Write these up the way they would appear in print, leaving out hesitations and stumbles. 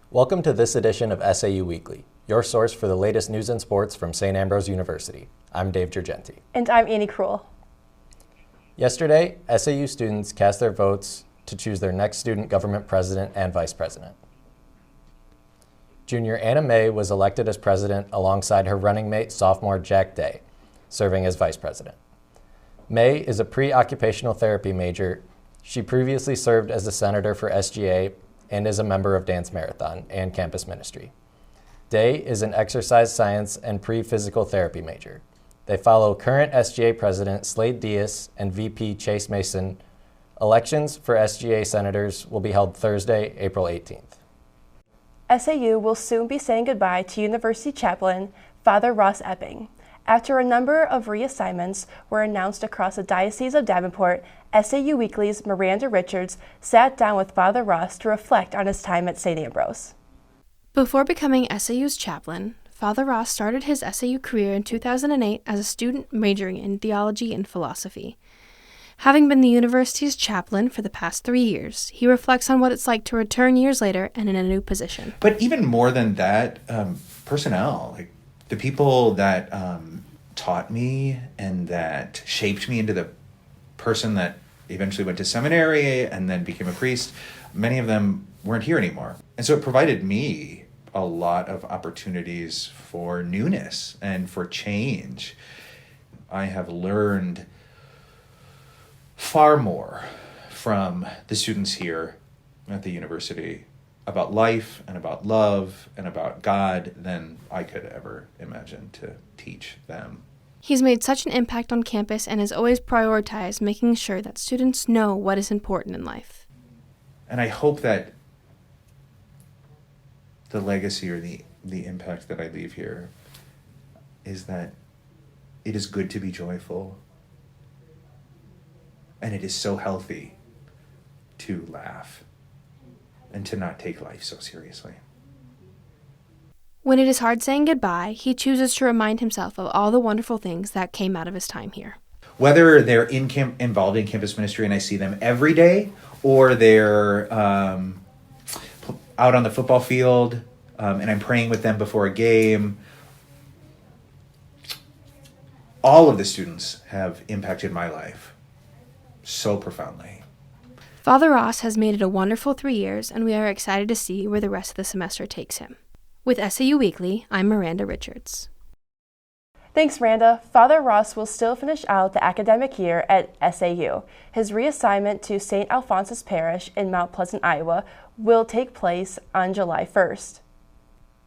Welcome to this edition of SAU Weekly, your source for the latest news and sports from St. Ambrose University. I'm Dave Girgenti. And I'm Annie Krull. Yesterday, SAU students cast their votes to choose their next student government president and vice president. Junior Anna May was elected as president alongside her running mate sophomore Jack Day, serving as vice president. May is a pre-occupational therapy major. She previously served as a senator for SGA and is a member of Dance Marathon and campus ministry. Day is an exercise science and pre-physical therapy major. They follow current SGA President Slade Diaz and VP Chase Mason. Elections for SGA senators will be held Thursday, April 18th. SAU will soon be saying goodbye to University Chaplain, Father Ross Epping. After a number of reassignments were announced across the Diocese of Davenport, SAU Weekly's Miranda Richards sat down with Father Ross to reflect on his time at St. Ambrose. Before becoming SAU's chaplain, Father Ross started his SAU career in 2008 as a student majoring in theology and philosophy. Having been the university's chaplain for the past 3 years, he reflects on what it's like to return years later and in a new position. But even more than that, personnel, like the people that taught me and that shaped me into the person that eventually went to seminary and then became a priest, many of them weren't here anymore. And so it provided me a lot of opportunities for newness and for change. I have learned far more from the students here at the university about life and about love and about God than I could ever imagine to teach them. He's made such an impact on campus and has always prioritized making sure that students know what is important in life. And I hope that the legacy or the impact that I leave here is that it is good to be joyful, and it is so healthy to laugh and to not take life so seriously. When it is hard saying goodbye, he chooses to remind himself of all the wonderful things that came out of his time here. Whether they're involved in campus ministry and I see them every day, or they're out on the football field and I'm praying with them before a game, all of the students have impacted my life so profoundly. Father Ross has made it a wonderful 3 years, and we are excited to see where the rest of the semester takes him. With SAU Weekly, I'm Miranda Richards. Thanks, Miranda. Father Ross will still finish out the academic year at SAU. His reassignment to St. Alphonsus Parish in Mount Pleasant, Iowa, will take place on July 1st.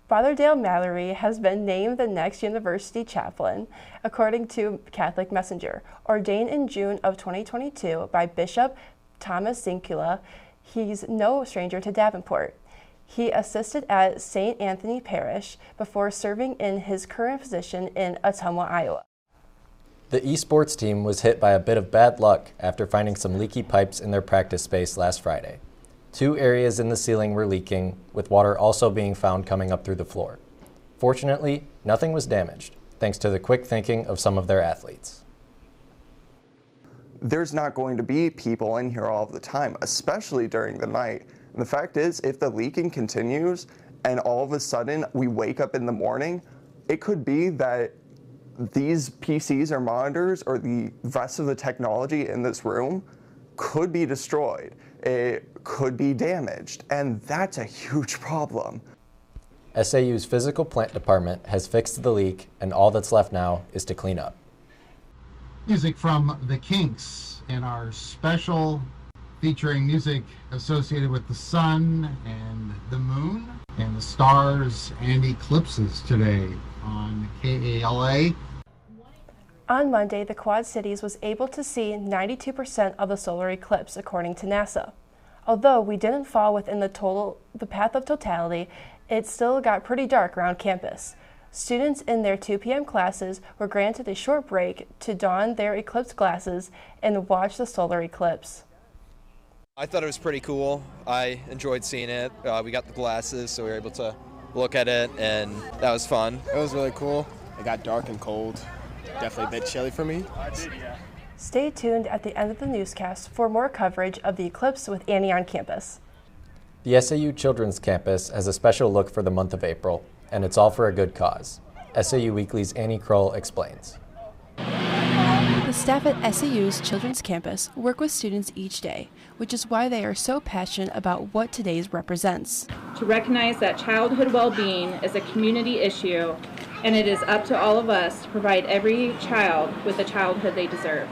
Father Dale Mallory has been named the next university chaplain, according to Catholic Messenger. Ordained in June of 2022 by Bishop Thomas Zinkula, he's no stranger to Davenport. He assisted at St. Anthony Parish before serving in his current position in Ottumwa, Iowa. The esports team was hit by a bit of bad luck after finding some leaky pipes in their practice space last Friday. 2 areas in the ceiling were leaking, with water also being found coming up through the floor. Fortunately, nothing was damaged, thanks to the quick thinking of some of their athletes. There's not going to be people in here all the time, especially during the night. And the fact is, if the leaking continues and all of a sudden we wake up in the morning, it could be that these PCs or monitors or the rest of the technology in this room could be destroyed. It could be damaged, and that's a huge problem. SAU's physical plant department has fixed the leak, and all that's left now is to clean up. Music from The Kinks in our special featuring music associated with the sun and the moon and the stars and eclipses today on KALA. On Monday, the Quad Cities was able to see 92% of the solar eclipse, according to NASA. Although we didn't fall within the path of totality, it still got pretty dark around campus. Students in their 2 p.m. classes were granted a short break to don their eclipse glasses and watch the solar eclipse. I thought it was pretty cool. I enjoyed seeing it. We got the glasses, so we were able to look at it, and that was fun. It was really cool. It got dark and cold. Definitely a bit chilly for me. Stay tuned at the end of the newscast for more coverage of the eclipse with Annie on campus. The SAU Children's Campus has a special look for the month of April, and it's all for a good cause. SAU Weekly's Annie Kroll explains. The staff at SAU's Children's Campus work with students each day, which is why they are so passionate about what today's represents. To recognize that childhood well-being is a community issue, and it is up to all of us to provide every child with the childhood they deserve.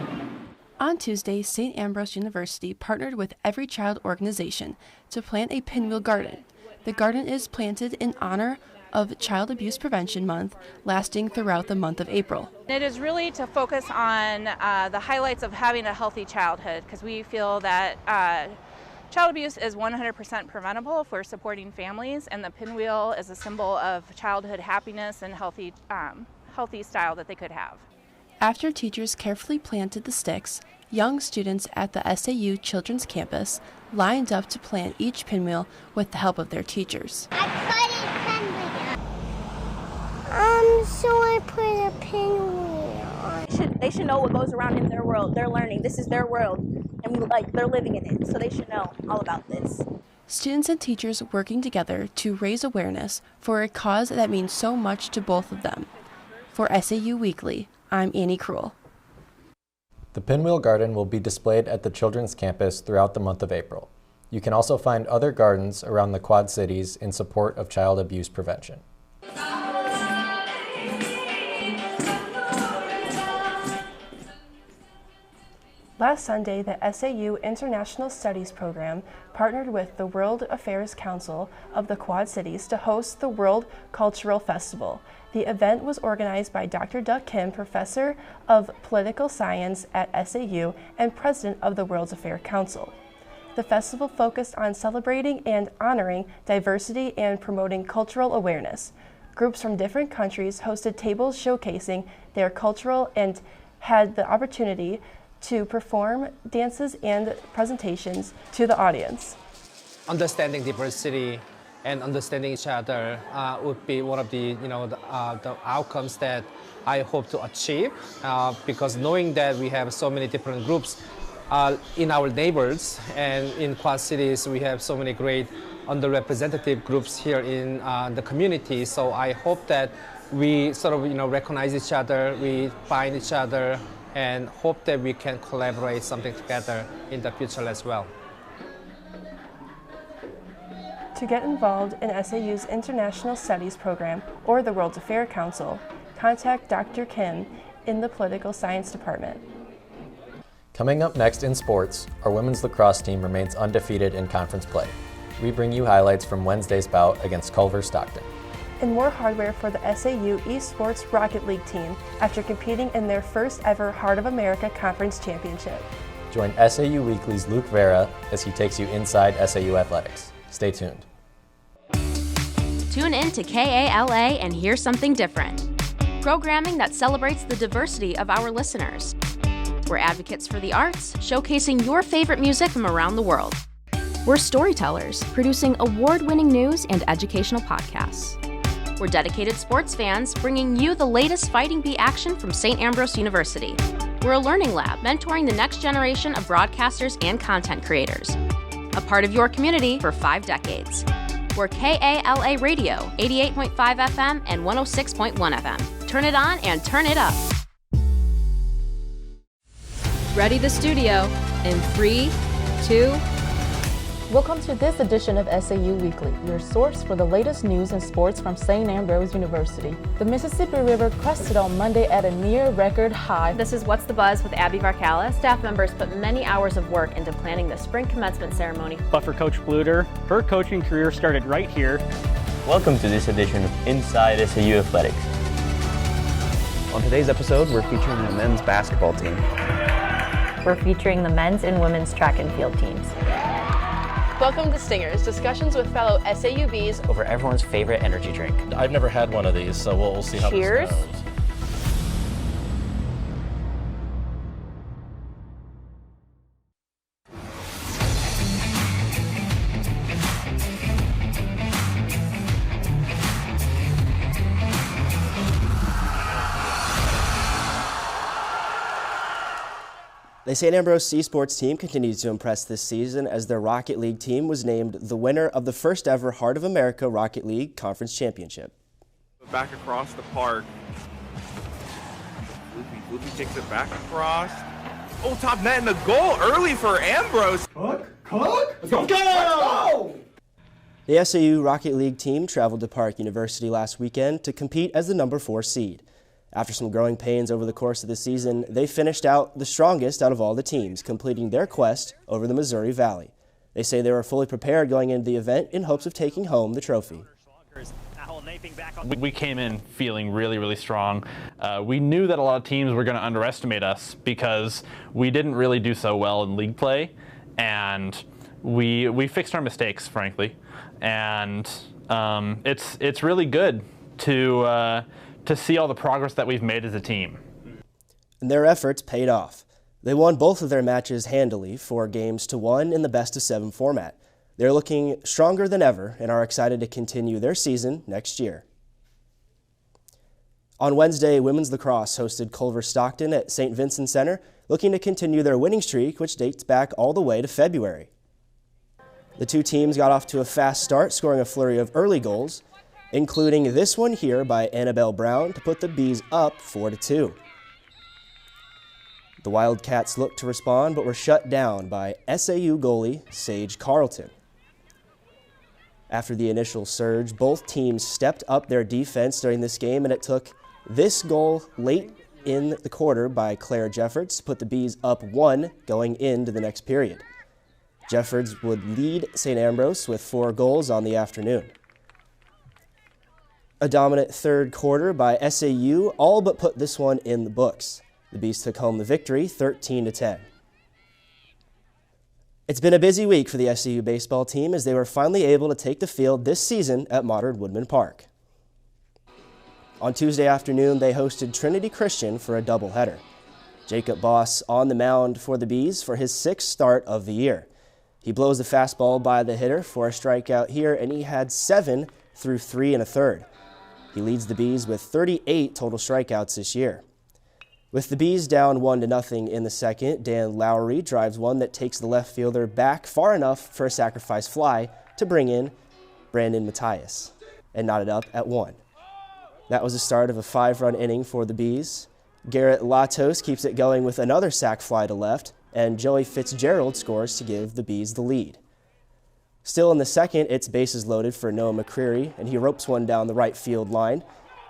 On Tuesday, St. Ambrose University partnered with Every Child organization to plant a pinwheel garden. The garden is planted in honor of Child Abuse Prevention Month, lasting throughout the month of April. It is really to focus on the highlights of having a healthy childhood, because we feel that child abuse is 100% preventable if we're supporting families, and the pinwheel is a symbol of childhood happiness and healthy style that they could have. After teachers carefully planted the sticks, young students at the SAU Children's Campus lined up to plant each pinwheel with the help of their teachers. So I put a pinwheel on. They should know what goes around in their world. They're learning. This is their world, and they're living in it, so they should know all about this. Students and teachers working together to raise awareness for a cause that means so much to both of them. For SAU Weekly, I'm Annie Kroll. The Pinwheel Garden will be displayed at the Children's Campus throughout the month of April. You can also find other gardens around the Quad Cities in support of child abuse prevention. Last Sunday, the SAU International Studies program partnered with the World Affairs Council of the Quad Cities to host the World Cultural Festival. The event was organized by Dr. Doug Kim, professor of political science at SAU and president of the World Affairs Council. The festival focused on celebrating and honoring diversity and promoting cultural awareness. Groups from different countries hosted tables showcasing their cultural and had the opportunity to perform dances and presentations to the audience. Understanding diversity and understanding each other would be one of the outcomes that I hope to achieve, because knowing that we have so many different groups in our neighbors, and in Quad Cities we have so many great underrepresented groups here in the community. So I hope that we sort of recognize each other, we find each other, and hope that we can collaborate something together in the future as well. To get involved in SAU's International Studies program or the World Affairs Council, contact Dr. Kim in the Political Science Department. Coming up next in sports, our women's lacrosse team remains undefeated in conference play. We bring you highlights from Wednesday's bout against Culver-Stockton. And more hardware for the SAU Esports Rocket League team after competing in their first ever Heart of America Conference Championship. Join SAU Weekly's Luke Vera as he takes you inside SAU athletics. Stay tuned. Tune in to KALA and hear something different. Programming that celebrates the diversity of our listeners. We're advocates for the arts, showcasing your favorite music from around the world. We're storytellers, producing award-winning news and educational podcasts. We're dedicated sports fans, bringing you the latest Fighting Bee action from St. Ambrose University. We're a learning lab, mentoring the next generation of broadcasters and content creators. A part of your community for 5 decades. We're KALA Radio, 88.5 FM and 106.1 FM. Turn it on and turn it up. Ready the studio in 3, 2, Welcome to this edition of SAU Weekly, your source for the latest news and sports from St. Ambrose University. The Mississippi River crested on Monday at a near record high. This is What's the Buzz with Abby Varkala. Staff members put many hours of work into planning the spring commencement ceremony. But for Coach Bluter, her coaching career started right here. Welcome to this edition of Inside SAU Athletics. On today's episode, we're featuring the men's basketball team. We're featuring the men's and women's track and field teams. Welcome to Stingers, discussions with fellow SAUBs over everyone's favorite energy drink. I've never had one of these, so we'll see how Cheers. this goes. The St. Ambrose esports team continues to impress this season as their Rocket League team was named the winner of the first ever Heart of America Rocket League Conference Championship. Back across the park. Loopy takes it back across. Oh, top net and the goal early for Ambrose. Cook! Let's go! The SAU Rocket League team traveled to Park University last weekend to compete as the number 4 seed. After some growing pains over the course of the season, they finished out the strongest out of all the teams, completing their quest over the Missouri Valley. They say they were fully prepared going into the event in hopes of taking home the trophy. We came in feeling really strong. We knew that a lot of teams were going to underestimate us because we didn't really do so well in league play, and we fixed our mistakes, frankly. And it's really good to see all the progress that we've made as a team. And their efforts paid off. They won both of their matches handily, 4-1 in the best-of-7 format. They're looking stronger than ever and are excited to continue their season next year. On Wednesday, women's lacrosse hosted Culver-Stockton at St. Vincent Center, looking to continue their winning streak, which dates back all the way to February. The two teams got off to a fast start, scoring a flurry of early goals, including this one here by Annabelle Brown to put the Bees up 4-2. The Wildcats looked to respond, but were shut down by SAU goalie Sage Carlton. After the initial surge, both teams stepped up their defense during this game, and it took this goal late in the quarter by Claire Jeffords to put the Bees up 1 going into the next period. Jeffords would lead St. Ambrose with 4 goals on the afternoon. A dominant third quarter by SAU all but put this one in the books. The Bees took home the victory 13-10. It's been a busy week for the SAU baseball team as they were finally able to take the field this season at Modern Woodman Park. On Tuesday afternoon, they hosted Trinity Christian for a doubleheader. Jacob Boss on the mound for the Bees for his 6th start of the year. He blows the fastball by the hitter for a strikeout here, and he had 7 through 3 1/3. He leads the Bees with 38 total strikeouts this year. With the Bees down 1-0 in the second, Dan Lowry drives one that takes the left fielder back far enough for a sacrifice fly to bring in Brandon Matthias and knotted up at 1. That was the start of a 5-run inning for the Bees. Garrett Latos keeps it going with another sac fly to left, and Joey Fitzgerald scores to give the Bees the lead. Still in the second, it's bases loaded for Noah McCreary, and he ropes one down the right field line.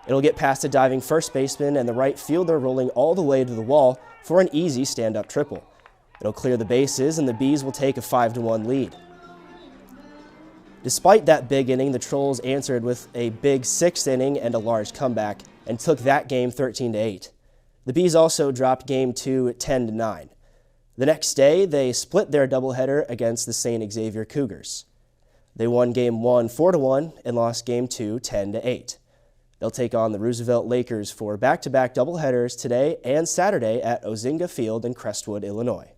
It'll get past a diving first baseman and the right fielder rolling all the way to the wall for an easy stand-up triple. It'll clear the bases, and the Bees will take a 5-1 lead. Despite that big inning, the Trolls answered with a big 6th inning and a large comeback and took that game 13-8. The Bees also dropped Game 2 10-9. The next day, they split their doubleheader against the St. Xavier Cougars. They won Game 1 4-1 and lost Game 2 10-8. They'll take on the Roosevelt Lakers for back-to-back doubleheaders today and Saturday at Ozinga Field in Crestwood, Illinois.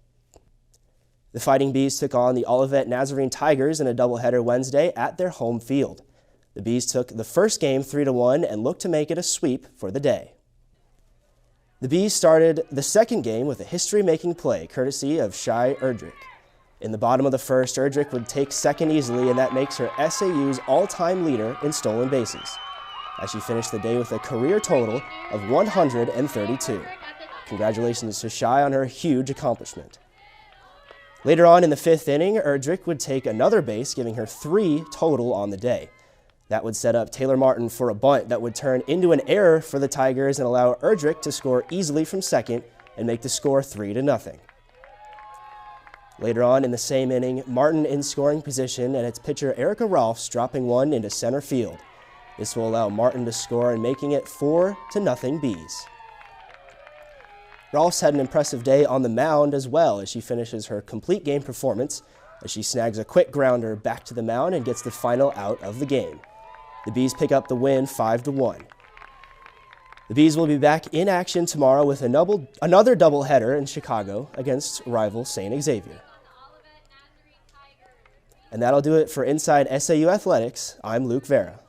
The Fighting Bees took on the Olivet Nazarene Tigers in a doubleheader Wednesday at their home field. The Bees took the first game 3-1 and looked to make it a sweep for the day. The Bees started the second game with a history-making play courtesy of Shai Erdrich. In the bottom of the first, Erdrich would take second easily, and that makes her SAU's all-time leader in stolen bases, as she finished the day with a career total of 132. Congratulations to Shai on her huge accomplishment. Later on in the 5th inning, Erdrich would take another base, giving her 3 total on the day. That would set up Taylor Martin for a bunt that would turn into an error for the Tigers and allow Erdrich to score easily from second and make the score 3-0. Later on in the same inning, Martin in scoring position and its pitcher Erica Rolfs dropping one into center field. This will allow Martin to score and making it 4-0 Bees. Rolfs had an impressive day on the mound as well as she finishes her complete game performance as she snags a quick grounder back to the mound and gets the final out of the game. The Bees pick up the win 5-1. The Bees will be back in action tomorrow with another doubleheader in Chicago against rival St. Xavier. And that'll do it for Inside SAU Athletics. I'm Luke Vera.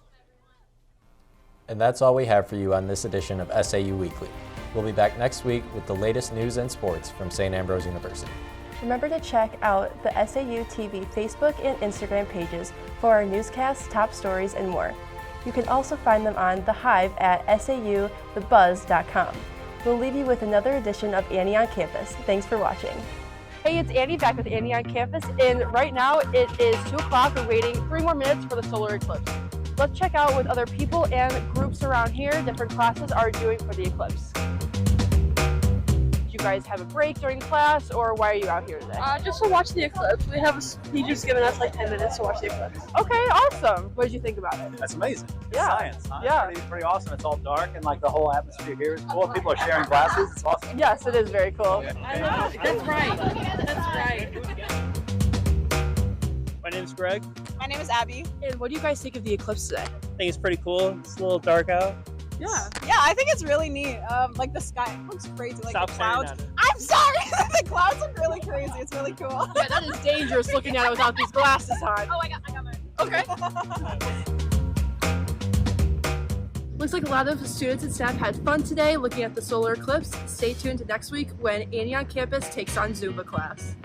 And that's all we have for you on this edition of SAU Weekly. We'll be back next week with the latest news and sports from St. Ambrose University. Remember to check out the SAU TV Facebook and Instagram pages for our newscasts, top stories, and more. You can also find them on The Hive at sauthebuzz.com. We'll leave you with another edition of Annie on Campus. Thanks for watching. Hey, it's Annie back with Annie on Campus, and right now it is 2 o'clock. We're waiting 3 more minutes for the solar eclipse. Let's check out what other people and groups around here, different classes, are doing for the eclipse. Did you guys have a break during class, or why are you out here today? Just to watch the eclipse. We have a teacher's given us like 10 minutes to watch the eclipse. Okay, awesome. What did you think about it? That's amazing. Yeah. Science, huh? Yeah. It's pretty awesome. It's all dark and like the whole atmosphere here is cool. People are sharing glasses. It's awesome. Yes, it is very cool. That's right. That's right. My name is Greg. My name is Abby. And what do you guys think of the eclipse today? I think it's pretty cool. It's a little dark out. Yeah, I think it's really neat. Like the sky looks crazy, like Stop the clouds. staring at it. I'm sorry, the clouds look really crazy. It's really cool. Yeah, that is dangerous looking at it without these glasses on. Oh, I got mine. Okay. Looks like a lot of students and staff had fun today looking at the solar eclipse. Stay tuned to next week when Annie on Campus takes on Zumba class.